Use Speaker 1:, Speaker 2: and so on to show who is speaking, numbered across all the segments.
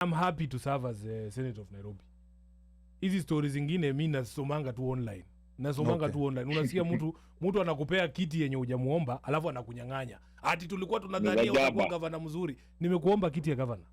Speaker 1: I'm happy to serve as Senator of Nairobi. Hizi stories zingine mimi nasomanga tu online. Tu online. Unasikia mtu anakupea kiti yenye hujamuomba alafu anakunyang'anya. Ati tulikuwa tunadhania utakuwa governor mzuri. Nimekuomba kiti ya governor.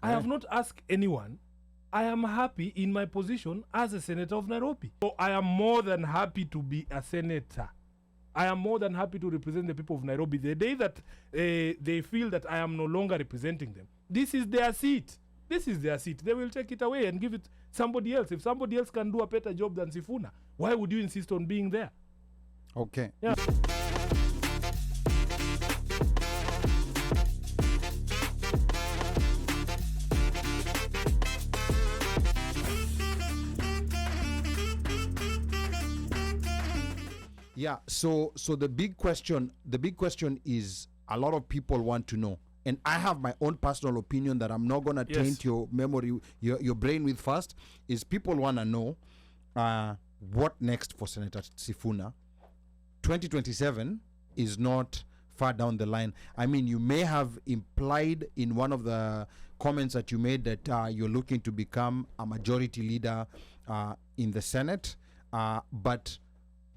Speaker 1: I have not asked anyone. I am happy in my position as a senator of Nairobi. So I am more than happy to be a senator. I am more than happy to represent the people of Nairobi. The day that they feel that I am no longer representing them, this is their seat. This is their seat. They will take it away and give it somebody else. If somebody else can do a better job than Sifuna, why would you insist on being there?
Speaker 2: Okay.
Speaker 1: Yeah.
Speaker 2: Yeah, so the big question is, a lot of people want to know, and I have my own personal opinion that I'm not going to taint your memory, your brain with first, is people want to know what next for Senator Sifuna. 2027 is not far down the line. I mean, you may have implied in one of the comments that you made that you're looking to become a majority leader in the Senate, but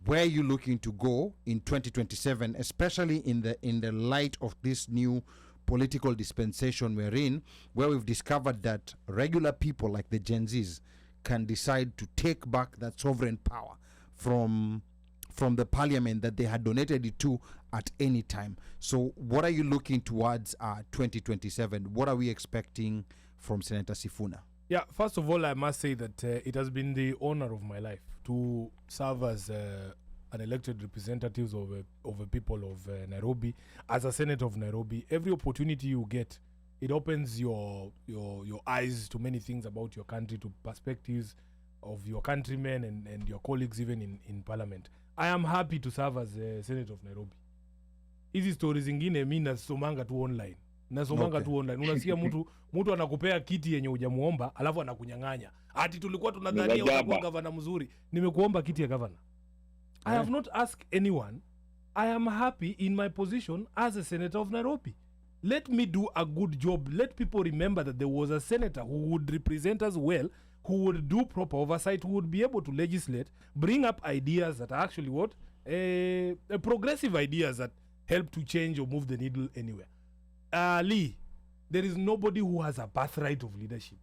Speaker 2: where are you looking to go in 2027, especially in the light of this new political dispensation we're in, where we've discovered that regular people like the Gen Zs can decide to take back that sovereign power from the parliament that they had donated it to at any time. So what are you looking towards 2027? What are we expecting from Senator Sifuna?
Speaker 1: Yeah, first of all, I must say that it has been the honor of my life to serve as an elected representative of the people of Nairobi, as a senator of Nairobi. Every opportunity you get, it opens your eyes to many things about your country, to perspectives of your countrymen and your colleagues even in parliament. I am happy to serve as a senator of Nairobi. Hizi stories zingine mimi nasomanga tu online. Tu online. Unasikia mtu anakupea kiti yenye hujamuomba alafu anakunyang'anya. Ati tulikuwa tunadhania utakuwa governor mzuri. Nimekuomba kiti ya governor. I have not asked anyone. I am happy in my position as a senator of Nairobi. Let me do a good job. Let people remember that there was a senator who would represent us well, who would do proper oversight, who would be able to legislate, bring up ideas that are actually progressive ideas that help to change or move the needle anywhere. Lee, there is nobody who has a birthright of leadership.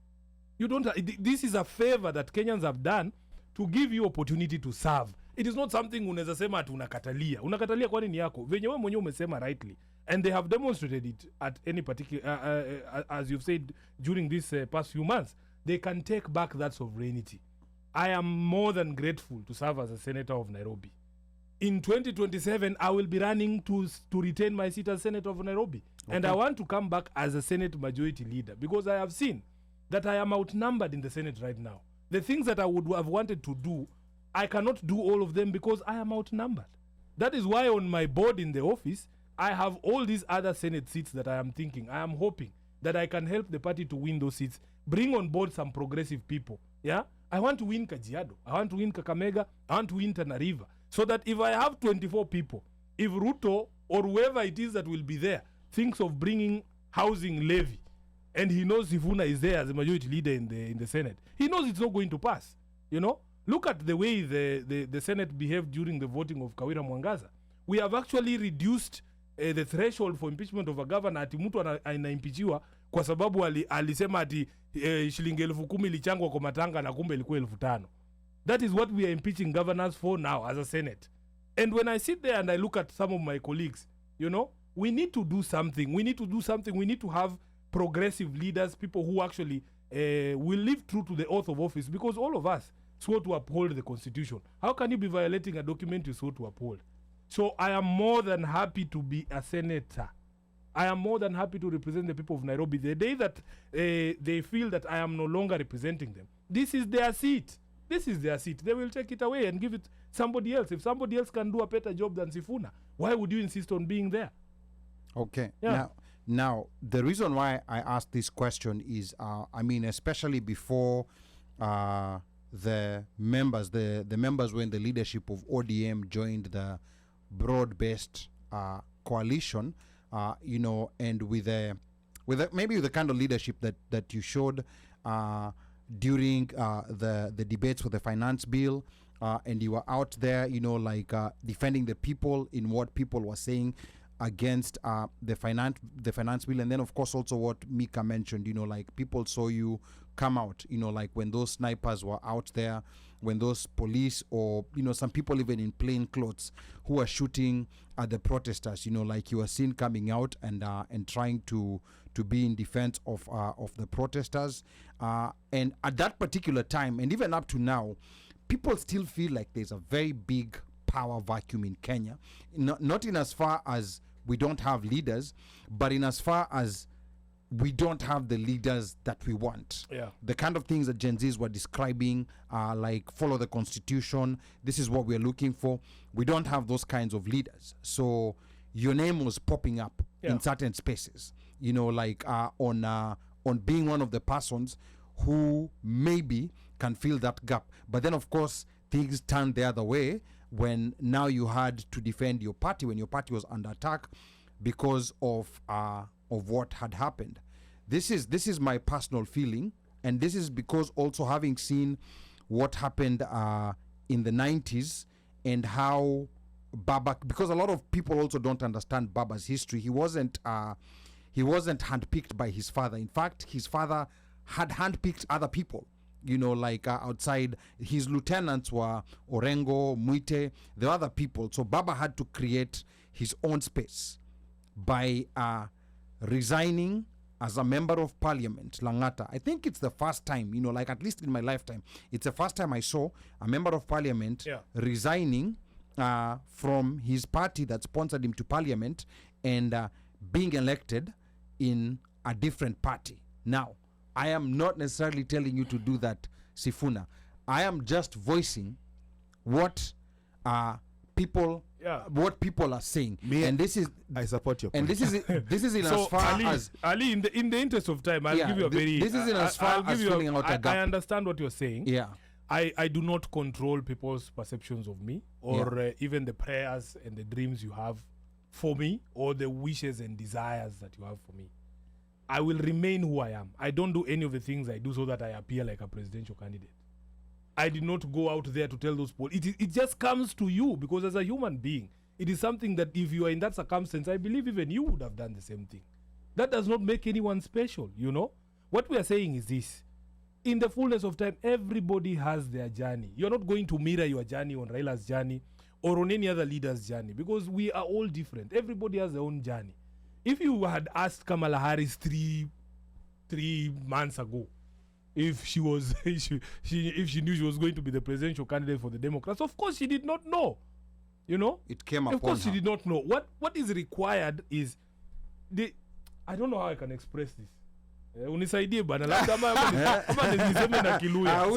Speaker 1: You don't. This is a favor that Kenyans have done to give you opportunity to serve. It is not something unaweza sema ati unakatalia. Unakatalia kwani ni yako. Venye wewe mwenyewe umesema rightly, and they have demonstrated it at any particular as you've said during this past few months, they can take back that sovereignty. I am more than grateful to serve as a senator of Nairobi. In 2027, I will be running to retain my seat as senator of Nairobi. Okay. And I want to come back as a Senate majority leader because I have seen that I am outnumbered in the Senate right now. The things that I would have wanted to do, I cannot do all of them because I am outnumbered. That is why on my board in the office, I have all these other Senate seats that I am thinking. I am hoping that I can help the party to win those seats, bring on board some progressive people. Yeah, I want to win Kajiado. I want to win Kakamega. I want to win Tana River. So that if I have 24 people, if Ruto or whoever it is that will be there thinks of bringing housing levy, and he knows Sifuna is there as a majority leader in the Senate, he knows it's not going to pass. You know, look at the way the Senate behaved during the voting of Kawira Mwangaza. We have actually reduced the threshold for impeachment of a governor. Ati mtu anaimpeachiwa kwa sababu alisema ati shilingi 10,000 ilichangwa kwa matanga na kumbe ilikuwa 5,000. That is what we are impeaching governors for now as a Senate. And when I sit there and I look at some of my colleagues, you know, we need to do something. We need to do something. We need to have progressive leaders, people who actually will live true to the oath of office, because all of us swore to uphold the Constitution. How can you be violating a document you swore to uphold? So I am more than happy to be a senator. I am more than happy to represent the people of Nairobi. The day that they feel that I am no longer representing them, this is their seat. This is their seat. They will take it away and give it somebody else. If somebody else can do a better job than Sifuna, why would you insist on being there?
Speaker 2: Okay. Yeah. Now, the reason why I asked this question is, I mean, especially before the members when the leadership of ODM joined the broad-based coalition, you know, and with maybe the kind of leadership that you showed during the debates for the finance bill, and you were out there, defending the people in what people were saying against the finance bill. And then of course also what Mika mentioned, people saw you come out, when those snipers were out there, when those police or some people even in plain clothes who were shooting at the protesters, you were seen coming out and trying to be in defense of the protesters, and at that particular time and even up to now, people still feel like there's a very big power vacuum in Kenya, not in as far as we don't have leaders, but in as far as we don't have the leaders that we want.
Speaker 1: Yeah.
Speaker 2: The kind of things that Gen Zs were describing, like follow the constitution, this is what we're looking for. We don't have those kinds of leaders. So your name was popping up in certain spaces, on being one of the persons who maybe can fill that gap. But then of course things turned the other way when now you had to defend your party when your party was under attack because of what had happened. This is my personal feeling, and this is because also having seen what happened in the 90s and how Baba, because a lot of people also don't understand Baba's history. He wasn't handpicked by his father. In fact, his father had handpicked other people. Outside, his lieutenants were Orengo, Muite, the other people. So Baba had to create his own space by resigning as a member of parliament, Langata. I think it's the first time, at least in my lifetime, it's the first time I saw a member of parliament resigning from his party that sponsored him to parliament and being elected in a different party. Now, I am not necessarily telling you to do that, Sifuna. I am just voicing what people are saying. And this is,
Speaker 3: I support your point.
Speaker 2: and this is in
Speaker 1: So
Speaker 2: as far
Speaker 1: Ali,
Speaker 2: as
Speaker 1: Ali, in the interest of time, I'll give you a very.
Speaker 2: this is in as far as filling out a gap.
Speaker 1: I understand what you're saying.
Speaker 2: Yeah.
Speaker 1: I do not control people's perceptions of me or even the prayers and the dreams you have for me or the wishes and desires that you have for me. I will remain who I am. I don't do any of the things I do so that I appear like a presidential candidate. I did not go out there to tell those people. It just comes to you because as a human being, it is something that if you are in that circumstance, I believe even you would have done the same thing. That does not make anyone special, What we are saying is this. In the fullness of time, everybody has their journey. You're not going to mirror your journey on Raila's journey or on any other leader's journey because we are all different. Everybody has their own journey. If you had asked Kamala Harris three months ago if she was if she knew she was going to be the presidential candidate for the Democrats, of course she did not know.
Speaker 2: It came upon
Speaker 1: Of course
Speaker 2: her.
Speaker 1: she did not know. What is required is I don't know how I can express this. Unisaidie bana labda ama niseme na Kiluya.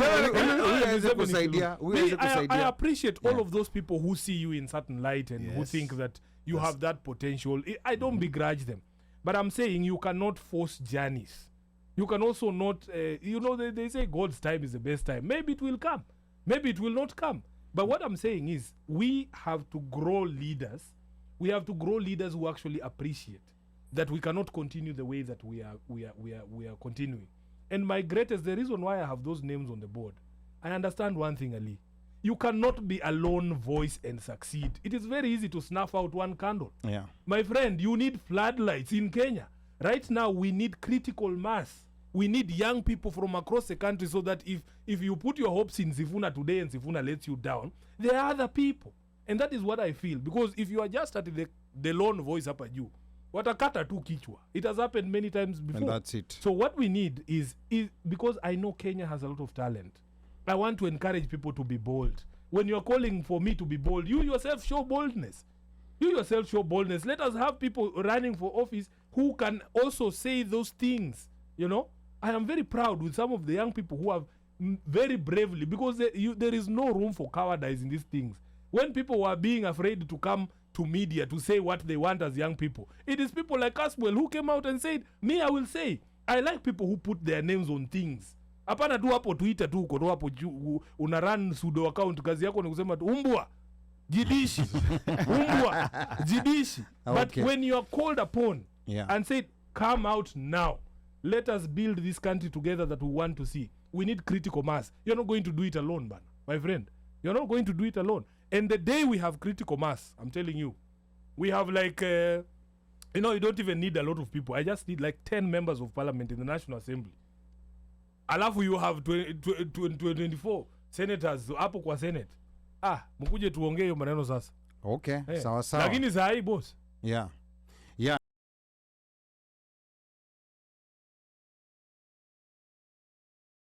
Speaker 1: I appreciate all of those people who see you in certain light and who think that you have that potential. I don't begrudge them. But I'm saying you cannot force journeys. You can also not, they say God's time is the best time. Maybe it will come. Maybe it will not come. But what I'm saying is we have to grow leaders. We have to grow leaders who actually appreciate that we cannot continue the way that we are continuing. And the reason why I have those names on the board, I understand one thing, Ali. You cannot be a lone voice and succeed. It is very easy to snuff out one candle.
Speaker 2: Yeah.
Speaker 1: My friend, you need floodlights in Kenya. Right now, we need critical mass. We need young people from across the country so that if you put your hopes in Sifuna today and Sifuna lets you down, there are other people. And that is what I feel. Because if you are just at the lone voice up at you, watakata tu kichwa. It has happened many times before.
Speaker 2: And that's it.
Speaker 1: So what we need is because I know Kenya has a lot of talent, I want to encourage people to be bold. When you're calling for me to be bold, you yourself show boldness. Let us have people running for office who can also say those things. I am very proud with some of the young people who have very bravely, because there is no room for cowardice in these things. When people were being afraid to come to media to say what they want as young people, it is people like Aswell who came out and said, me, I will say, I like people who put their names on things. Hapana tu hapo Twitter tu uko hapo una run pseudo account, kazi yako ni kusema tu umbwa jidishi umbwa jidishi. But when you are called upon and said Come out now. Let us build this country together that we want to see. We need critical mass. You're not going to do it alone, man, my friend. You're not going to do it alone. And the day we have critical mass, I'm telling you, we have like, you don't even need a lot of people. I just need like 10 members of parliament in the National Assembly. Alafu you have 24 senators hapo kwa Senate. Mkuje tuongee hiyo maneno sasa.
Speaker 2: Okay, sawa sawa.
Speaker 1: Lakini saa hii boss.
Speaker 2: Yeah.